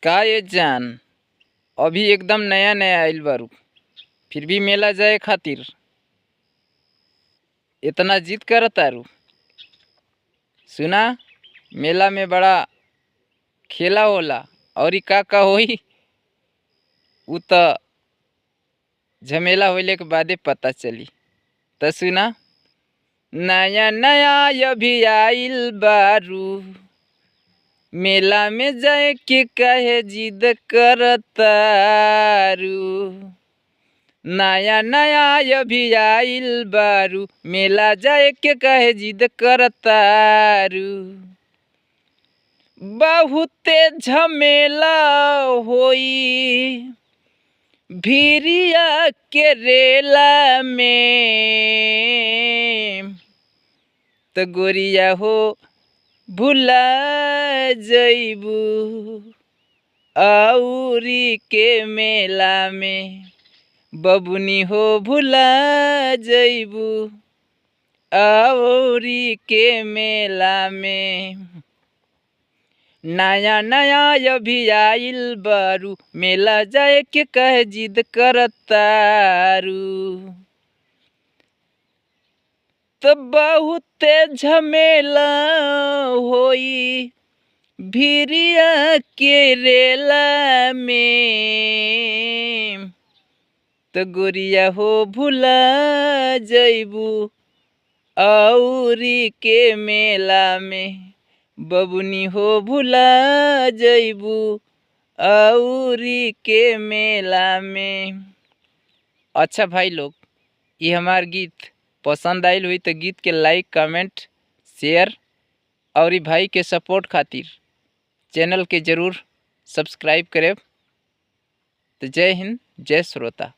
का ये जान अभी एकदम नया नया आइल बारू, फिर भी मेला जाए खातिर इतना जिद करत तारू। सुना, मेला में बड़ा खेला होला और का होई उ त झमेला होइले के बादे पता चली। त सुना, नया नया अभी आइल बारू, मेला में जाए के काहे जिद करतारू। नया नया अभी आइल बारू, मेला जाए के काहे जिद करतारू। बहुते झमेला होई भिरिया के रेला में, त गोरिया हो भुला जइबू औरी के मेला में। बबुनी हो भुला जइबू औरी के मेला में। नया नया अभी आइल बारू, मेला जाए के कहे जिद करतारू। तो बहुते झमेला होई भिरिया के रेला में, तो गोरिया हो भुला जइबू औरी के मेला में। बबुनी हो भुला जइबू औरी के मेला में। अच्छा भाई लोग, ये हमार गीत पसंद आइल हुई तो गीत के लाइक कमेंट शेयर और भाई के सपोर्ट खातिर चैनल के ज़रूर सब्सक्राइब करें। तो जय हिंद, जय श्रोता।